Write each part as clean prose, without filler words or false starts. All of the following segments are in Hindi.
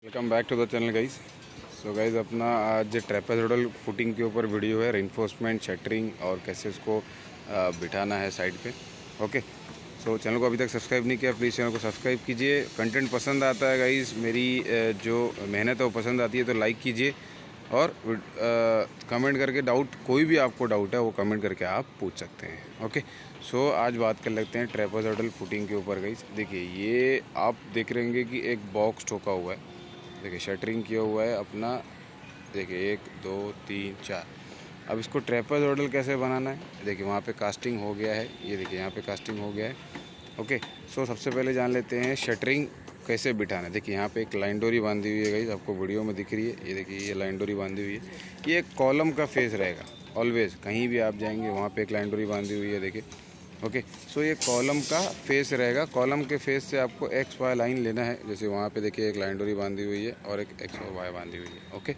Welcome back to the channel guys. So guys अपना आज ट्रेपेजोडल फुटिंग के ऊपर वीडियो है, रेनफोर्समेंट, शटरिंग और कैसे उसको बिठाना है साइड पे। ओके, सो चैनल को अभी तक सब्सक्राइब नहीं किया, प्लीज़ चैनल को सब्सक्राइब कीजिए। कंटेंट पसंद आता है गाइज, मेरी जो मेहनत है वो पसंद आती है तो लाइक कीजिए और कमेंट करके कोई भी आपको डाउट है वो कमेंट करके आप पूछ सकते हैं। ओके, सो आज बात कर लेते हैं ट्रेपेजोडल फुटिंग के ऊपर गाइज। देखिए ये आप देख रहे होंगे कि एक बॉक्स ठोका हुआ है, देखिए शटरिंग किया हुआ है अपना। देखिए 1 2 3 4। अब इसको ट्रेपेजोडल कैसे बनाना है, देखिए वहाँ पे कास्टिंग हो गया है, ये देखिए यहाँ पे कास्टिंग हो गया है। ओके, सो सबसे पहले जान लेते हैं शटरिंग कैसे बिठाना है। देखिए यहाँ पे एक लाइन डोरी बांधी हुई है गाइस, आपको वीडियो में दिख रही है, ये देखिए ये लाइन डोरी बांधी हुई है। ये एक कॉलम का फेस रहेगा ऑलवेज़, कहीं भी आप जाएंगे वहाँ पे एक लाइन डोरी बांधी हुई है, देखिए। ओके, सो ये कॉलम का फेस रहेगा। कॉलम के फेस से आपको एक्स वाई लाइन लेना है। जैसे वहाँ पे देखिए एक लाइन डोरी बांधी हुई है और एक एक्स और वाई बांधी हुई है। ओके,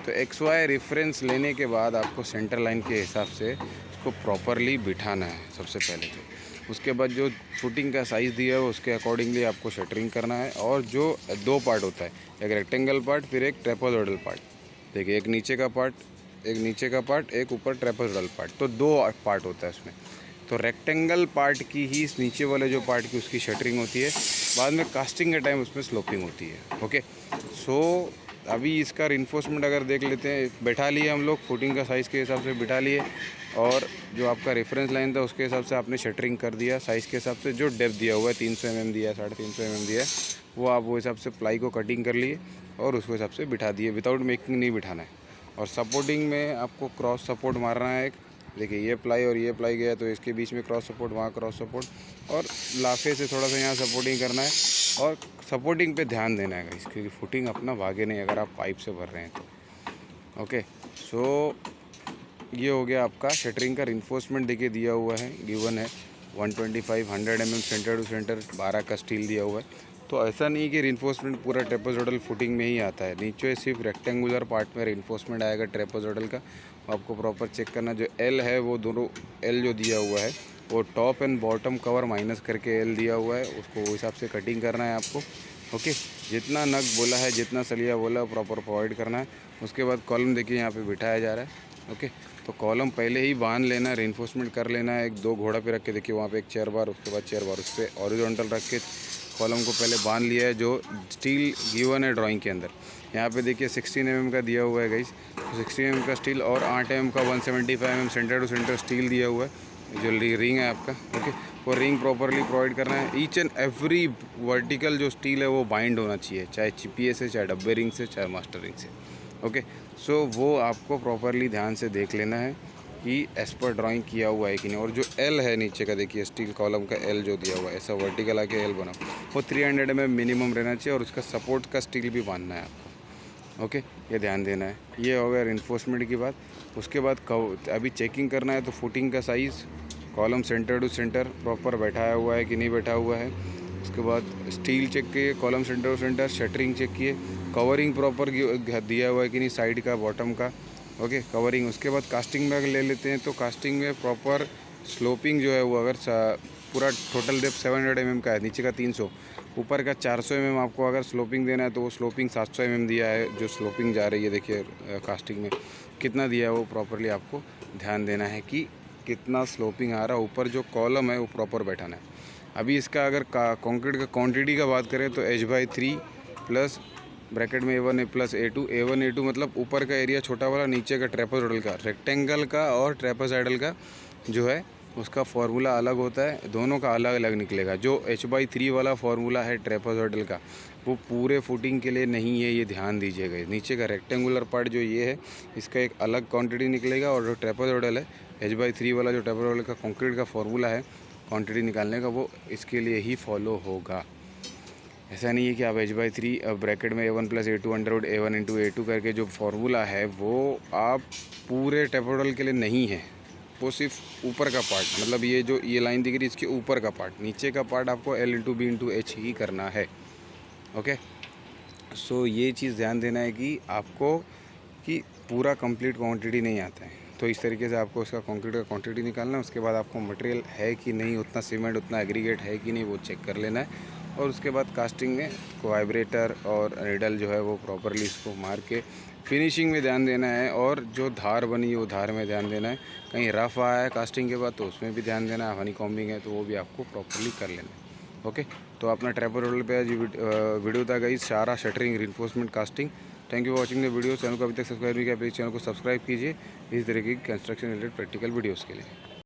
तो एक्स वाई रेफरेंस लेने के बाद आपको सेंटर लाइन के हिसाब से इसको प्रॉपरली बिठाना है सबसे पहले तो। उसके बाद जो फुटिंग का साइज़ दिया है उसके अकॉर्डिंगली आपको शटरिंग करना है। और जो दो पार्ट होता है, एक रेक्टेंगल पार्ट फिर एक ट्रेपेजोडल पार्ट। देखिए एक नीचे का पार्ट, एक ऊपर ट्रेपेजोडल पार्ट, तो दो पार्ट होता है उसमें। तो रेक्टेंगल पार्ट की ही नीचे वाले जो पार्ट की उसकी शटरिंग होती है, बाद में कास्टिंग के टाइम उसमें स्लोपिंग होती है। ओके, सो अभी इसका रिइंफोर्समेंट अगर देख लेते हैं, बैठा लिए हम लोग फुटिंग का साइज़ के हिसाब से बिठा लिए, और जो आपका रेफरेंस लाइन था उसके हिसाब से आपने शटरिंग कर दिया साइज़ के हिसाब से। जो डेप्थ दिया हुआ है 300 mm दिया है, 350 mm दिया है, वो आप वो हिसाब से प्लाई को कटिंग कर लिए और उसके हिसाब से बिठा दिए। विदाउट मेकिंग नहीं बिठाना है। और सपोर्टिंग में आपको क्रॉस सपोर्ट मारना है एक। देखिए ये प्लाई और ये प्लाई गया तो इसके बीच में क्रॉस सपोर्ट, वहाँ क्रॉस सपोर्ट, और लाफे से थोड़ा सा यहाँ सपोर्टिंग करना है। और सपोर्टिंग पे ध्यान देना है गाइस, क्योंकि फुटिंग अपना भागे नहीं अगर आप पाइप से भर रहे हैं तो। ओके, सो ये हो गया आपका शटरिंग का रिइंफोर्समेंट। देखिए दिया हुआ है, गिवन है 125 100 mm सेंटर टू सेंटर, 12 का स्टील दिया हुआ है। तो ऐसा नहीं कि रिइंफोर्समेंट पूरा ट्रेपेजोडल फुटिंग में ही आता है, नीचे सिर्फ रेक्टेंगुलर पार्ट में रिइंफोर्समेंट आएगा ट्रेपेजोडल का। आपको प्रॉपर चेक करना, जो एल है वो दोनों एल जो दिया हुआ है वो top and bottom cover minus करके एल दिया हुआ है, उसको वो हिसाब से कटिंग करना है आपको। ओके, जितना नग बोला है, जितना सलिया बोला है प्रॉपर प्रोवाइड करना है। उसके बाद कॉलम देखिए यहाँ पे बिठाया जा रहा है। ओके, तो कॉलम पहले ही बांध लेना है, रेनफोर्समेंट कर लेना है। एक दो घोड़ा पे रख के देखिए वहाँ पे एक चेयर बार, उसके बाद चेयर बार, उस पर हॉरिजॉन्टल रख के कॉलम को पहले बांध लिया है। जो स्टील गिवन है ड्राइंग के अंदर, यहाँ पे देखिए 16 mm का दिया हुआ है गाइस, तो 16 mm का स्टील और 8 mm का 175 mm centre to centre steel दिया हुआ है। जो रिंग है आपका, ओके, वो रिंग प्रॉपरली प्रोवाइड करना है। ईच एंड एवरी वर्टिकल जो स्टील है वो बाइंड होना चाहिए, चाहे चिपिए से, चाहे डब्बे रिंग से, चाहे मास्टर रिंग से। ओके, सो वो आपको प्रॉपरली ध्यान से देख लेना है कि एज पर ड्राइंग किया हुआ है कि नहीं। और जो एल है नीचे का, देखिए स्टील कॉलम का एल जो दिया हुआ है, ऐसा वर्टिकल आके एल बना, वो 300 mm मिनिमम रहना चाहिए। और उसका सपोर्ट का स्टील भी बांधना है आपको। ओके, ये ध्यान देना है। ये हो गया रिइंफोर्समेंट की बात। उसके बाद अभी चेकिंग करना है, तो फुटिंग का size, column centre to centre proper बैठाया हुआ है कि नहीं बैठा हुआ है। उसके बाद स्टील चेक किए, column centre to centre, shuttering check किए, कवरिंग प्रॉपर दिया हुआ है कि नहीं, साइड का, बॉटम का। Okay, covering. उसके बाद कास्टिंग में अगर ले लेते हैं तो कास्टिंग में प्रॉपर स्लोपिंग जो है वो, अगर पूरा टोटल डेप्थ 700 mm का है, नीचे का 300, ऊपर का 400 mm आपको अगर स्लोपिंग देना है तो वो स्लोपिंग 700 mm दिया है। जो स्लोपिंग जा रही है देखिए कास्टिंग में कितना दिया है वो प्रॉपरली आपको ध्यान देना है कि कितना स्लोपिंग आ रहा है। ऊपर जो कॉलम है वो प्रॉपर बैठाना है। अभी इसका अगर कंक्रीट का क्वांटिटी का बात करें तो H/3 प्लस ब्रैकेट में A1 plus A2, A1 A2 मतलब ऊपर का एरिया छोटा वाला, नीचे का ट्रेपेजोडल का, रेक्टेंगल का और ट्रेपेजोडल का जो है उसका फार्मूला अलग होता है, दोनों का अलग अलग निकलेगा। जो H/3 वाला फार्मूला है ट्रेपेजोडल का वो पूरे फुटिंग के लिए नहीं है, ये ध्यान दीजिएगा। नीचे का रेक्टेंगुलर पार्ट जो ये है इसका एक अलग क्वांटिटी निकलेगा, और जो ट्रेपेजोडल है H/3 वाला जो ट्रेपेजोडल का कंक्रीट का फार्मूला है क्वांटिटी निकालने का, वो इसके लिए ही फॉलो होगा। ऐसा नहीं है कि आप H/3 ब्रैकेट में A1 plus A2 under A1 into A2 करके जो फार्मूला है वो आप पूरे ट्रेपेजोडल के लिए नहीं है, वो सिर्फ ऊपर का पार्ट, मतलब ये जो ये लाइन दिख रही है इसके ऊपर का पार्ट, नीचे का पार्ट आपको L into B into H ही करना है। ओके, सो ये चीज़ ध्यान देना है कि आपको कि पूरा कंप्लीट क्वांटिटी नहीं आता है। तो इस तरीके से आपको उसका कंक्रीट का क्वांटिटी निकालना है। उसके बाद आपको मटेरियल है कि नहीं, उतना सीमेंट, उतना एग्रीगेट है कि नहीं, वो चेक कर लेना है। और उसके बाद कास्टिंग में वाइब्रेटर और नीडल जो है वो प्रॉपरली इसको मार के फिनिशिंग में ध्यान देना है। और जो धार बनी है वो धार में ध्यान देना है। कहीं रफ़ आया है कास्टिंग के बाद तो उसमें भी ध्यान देना है। हनी कॉम्बिंग है तो वो भी आपको प्रॉपरली कर लेना है। ओके, तो अपना ट्रैपर रोडल पे आज वीडियो था गाइस, सारा shuttering reinforcement casting. Thank you for watching the video. Channel को अभी तक सब्सक्राइब नहीं किया, प्लीज़ चैनल को सब्सक्राइब कीजिए इस तरह की कंस्ट्रक्शन रिलेटेड प्रैक्टिकल वीडियोज़ के लिए।